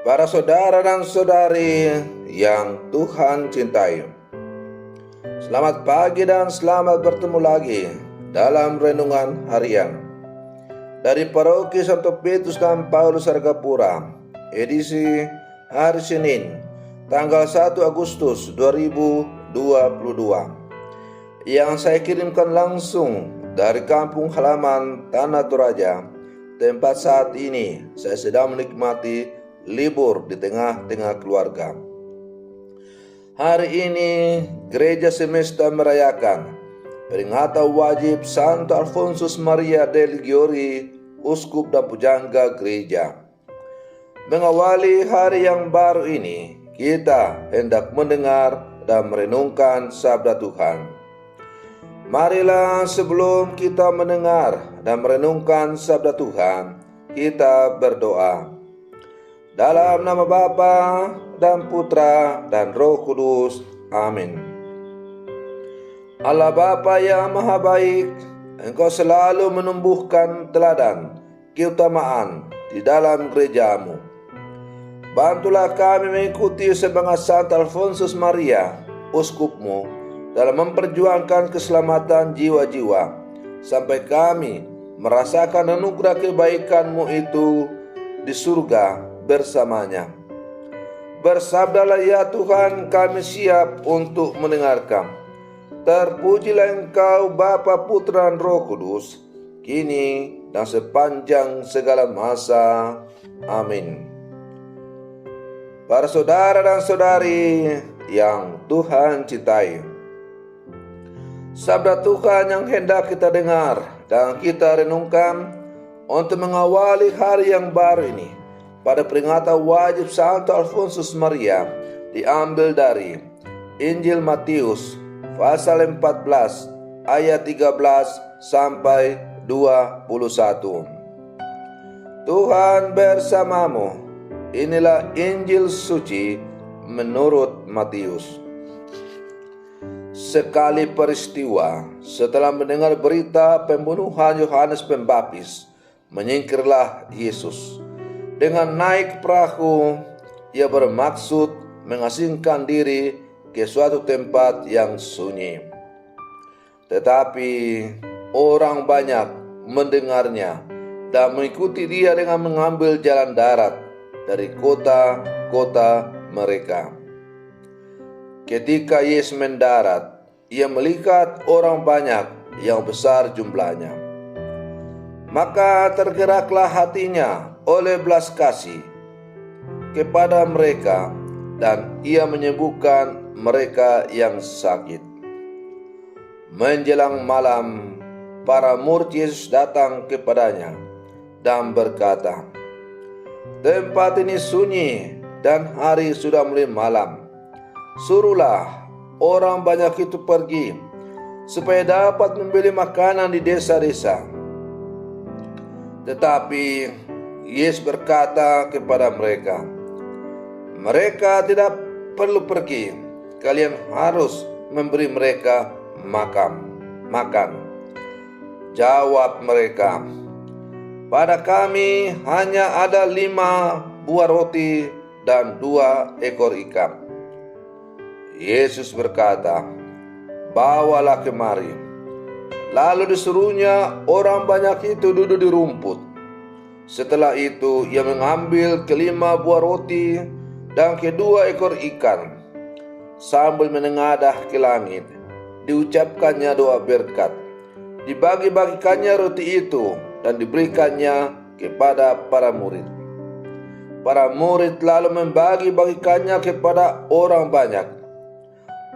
Para saudara dan saudari yang Tuhan cintai, selamat pagi dan selamat bertemu lagi dalam renungan harian dari Paroki Santo Petrus dan Paulus Argapura, edisi hari Senin, tanggal 1 Agustus 2022, yang saya kirimkan langsung dari kampung halaman Tanah Toraja, tempat saat ini saya sedang menikmati libur di tengah-tengah keluarga. Hari ini Gereja Semesta merayakan peringatan wajib Santo Alfonsus Maria del Giori, Uskup dan Pujangga Gereja. Mengawali hari yang baru ini, kita hendak mendengar dan merenungkan sabda Tuhan. Marilah sebelum kita mendengar dan merenungkan sabda Tuhan, kita berdoa. Dalam nama Bapa dan Putra dan Roh Kudus. Amin. Allah Bapa yang Maha Baik, Engkau selalu menumbuhkan teladan keutamaan di dalam gerejamu. Bantulah kami mengikuti semangat Santo Alfonsus Maria, Uskupmu, dalam memperjuangkan keselamatan jiwa-jiwa, sampai kami merasakan anugerah kebaikan-Mu itu di surga bersamanya. Bersabdalah ya Tuhan, kami siap untuk mendengarkan. Terpujilah Engkau Bapa, Putra dan Roh Kudus, kini dan sepanjang segala masa. Amin. Para saudara dan saudari yang Tuhan cintai, sabda Tuhan yang hendak kita dengar dan kita renungkan untuk mengawali hari yang baru ini pada peringatan wajib Santo Alfonsus Maria diambil dari Injil Matius pasal 14 ayat 13 sampai 21. Tuhan bersamamu. Inilah Injil suci menurut Matius. Sekali peristiwa, setelah mendengar berita pembunuhan Yohanes Pembaptis, menyingkirlah Yesus. Dengan naik perahu, ia bermaksud mengasingkan diri ke suatu tempat yang sunyi. Tetapi orang banyak mendengarnya dan mengikuti dia dengan mengambil jalan darat dari kota-kota mereka. Ketika Yesus mendarat, ia melihat orang banyak yang besar jumlahnya. Maka tergeraklah hatinya oleh belas kasih kepada mereka, dan ia menyembuhkan mereka yang sakit. Menjelang malam, para murid Yesus datang kepadanya dan berkata, "Tempat ini sunyi dan hari sudah mulai malam. Suruhlah orang banyak itu pergi, supaya dapat membeli makanan di desa-desa." Tetapi Yesus berkata kepada mereka, "Mereka tidak perlu pergi. Kalian harus memberi mereka makan." Jawab mereka, "Pada kami hanya ada 5 buah roti dan 2 ekor ikan." Yesus berkata, "Bawalah kemari." Lalu disuruhnya orang banyak itu duduk di rumput. Setelah itu ia mengambil ke-5 buah roti dan ke-2 ekor ikan. Sambil menengadah ke langit, diucapkannya doa berkat. Dibagi-bagikannya roti itu dan diberikannya kepada para murid. Para murid lalu membagi-bagikannya kepada orang banyak.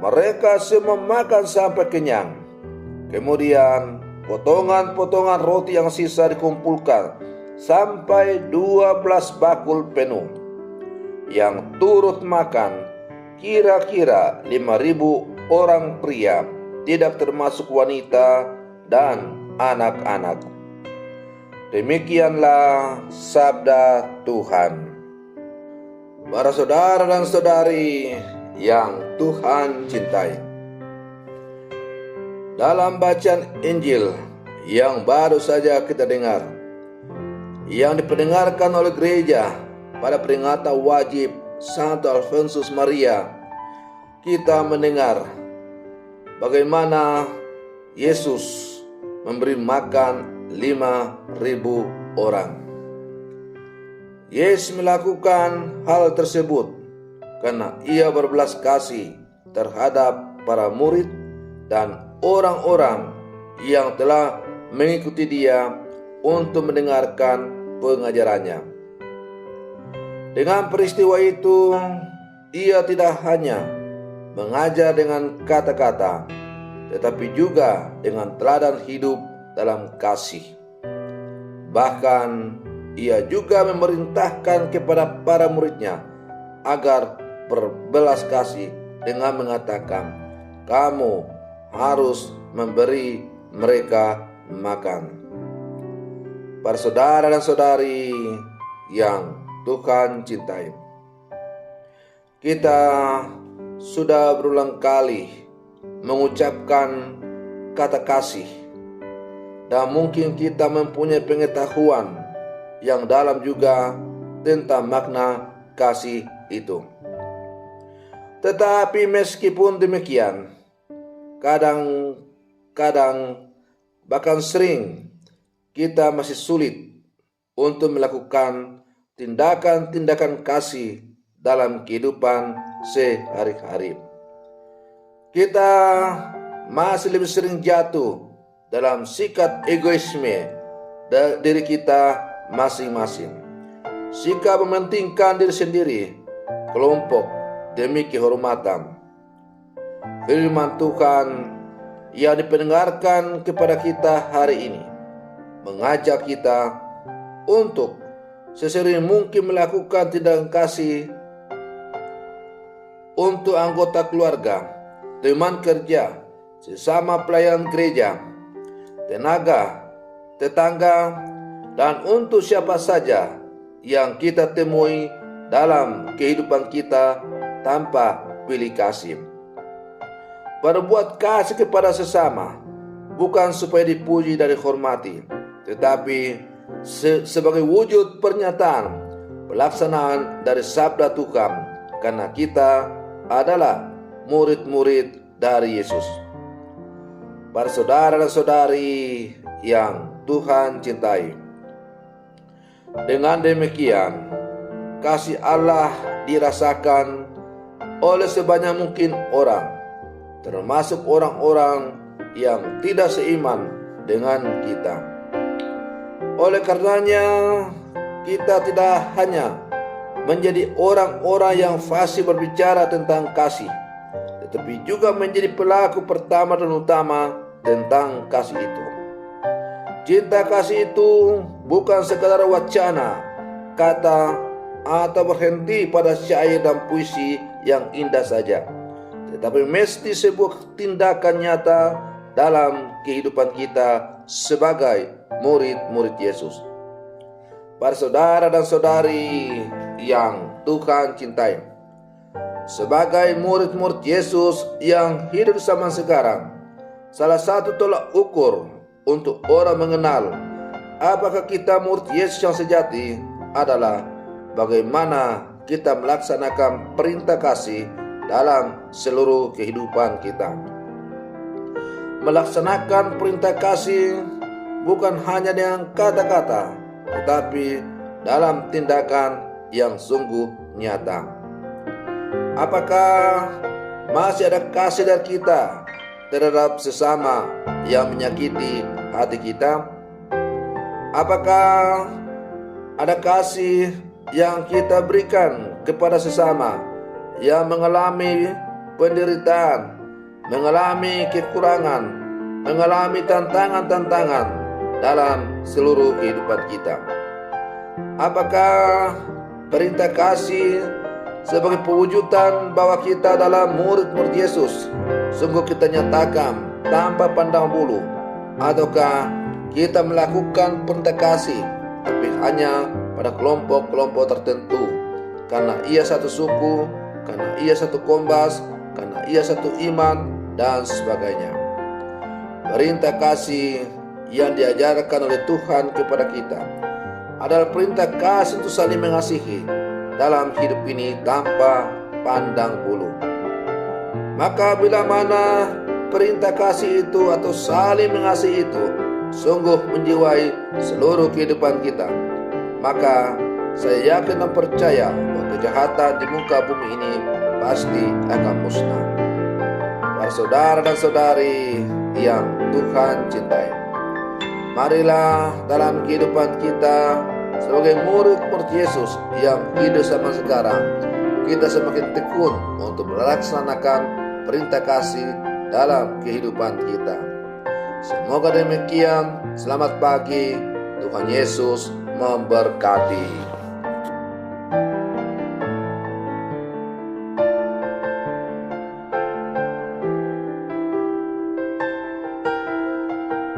Mereka semua makan sampai kenyang. Kemudian potongan-potongan roti yang sisa dikumpulkan sampai 12 bakul penuh. Yang turut makan kira-kira 5.000 orang pria, tidak termasuk wanita dan anak-anak. Demikianlah sabda Tuhan. Para saudara dan saudari yang Tuhan cintai, dalam bacaan Injil yang baru saja kita dengar, yang dipendengarkan oleh gereja pada peringatan wajib Santo Alfonsus Maria, kita mendengar bagaimana Yesus memberi makan 5.000 orang. Yesus melakukan hal tersebut karena ia berbelas kasih terhadap para murid dan orang-orang yang telah mengikuti dia untuk mendengarkan pengajarannya. Dengan peristiwa itu, ia tidak hanya mengajar dengan kata-kata, tetapi juga dengan teladan hidup dalam kasih. Bahkan ia juga memerintahkan kepada para muridnya agar berbelas kasih dengan mengatakan, "Kamu harus memberi mereka makan." Para saudara dan saudari yang Tuhan cintai, kita sudah berulang kali mengucapkan kata kasih, dan mungkin kita mempunyai pengetahuan yang dalam juga tentang makna kasih itu. Tetapi meskipun demikian, kadang-kadang bahkan sering kita masih sulit untuk melakukan tindakan-tindakan kasih dalam kehidupan sehari-hari. Kita masih lebih sering jatuh dalam sikap egoisme diri kita masing-masing. Sikap mementingkan diri sendiri, kelompok demi kehormatan. Firman Tuhan yang dipendengarkan kepada kita hari ini mengajak kita untuk sesering mungkin melakukan tindakan kasih untuk anggota keluarga, teman kerja, sesama pelayan gereja, tenaga, tetangga, dan untuk siapa saja yang kita temui dalam kehidupan kita tanpa pilih kasih. Berbuat kasih kepada sesama bukan supaya dipuji dan dihormati, tetapi sebagai wujud pernyataan pelaksanaan dari sabda Tuhan, karena kita adalah murid-murid dari Yesus. Para saudara dan saudari yang Tuhan cintai, dengan demikian kasih Allah dirasakan oleh sebanyak mungkin orang, termasuk orang-orang yang tidak seiman dengan kita. Oleh karenanya, kita tidak hanya menjadi orang-orang yang fasih berbicara tentang kasih, tetapi juga menjadi pelaku pertama dan utama tentang kasih itu. Cinta kasih itu bukan sekadar wacana, kata, atau berhenti pada syair dan puisi yang indah saja, tetapi mesti sebuah tindakan nyata dalam kehidupan kita sebagai murid-murid Yesus. Para saudara dan saudari yang Tuhan cintai, sebagai murid-murid Yesus yang hidup zaman sekarang, salah satu tolak ukur untuk orang mengenal apakah kita murid Yesus yang sejati adalah bagaimana kita melaksanakan perintah kasih dalam seluruh kehidupan kita. Melaksanakan perintah kasih bukan hanya dengan kata-kata, tetapi dalam tindakan yang sungguh nyata. Apakah masih ada kasih dari kita terhadap sesama yang menyakiti hati kita? Apakah ada kasih yang kita berikan kepada sesama yang mengalami penderitaan, mengalami kekurangan, mengalami tantangan-tantangan dalam seluruh kehidupan kita? Apakah perintah kasih sebagai pewujudan bahwa kita adalah murid-murid Yesus sungguh kita nyatakan tanpa pandang bulu, ataukah kita melakukan perintah kasih tapi hanya pada kelompok-kelompok tertentu, karena ia satu suku, karena ia satu kombas, karena ia satu iman, dan sebagainya? Perintah kasih yang diajarkan oleh Tuhan kepada kita adalah perintah kasih untuk saling mengasihi, dalam hidup ini tanpa pandang bulu. Maka bila mana perintah kasih itu atau saling mengasihi itu sungguh menjiwai seluruh kehidupan kita, maka saya yakin dan percaya bahwa kejahatan di muka bumi ini pasti akan musnah. Para saudara dan saudari yang Tuhan cintai, marilah dalam kehidupan kita sebagai murid-murid Yesus yang hidup zaman sekarang, kita semakin tekun untuk melaksanakan perintah kasih dalam kehidupan kita. Semoga demikian. Selamat pagi. Tuhan Yesus memberkati.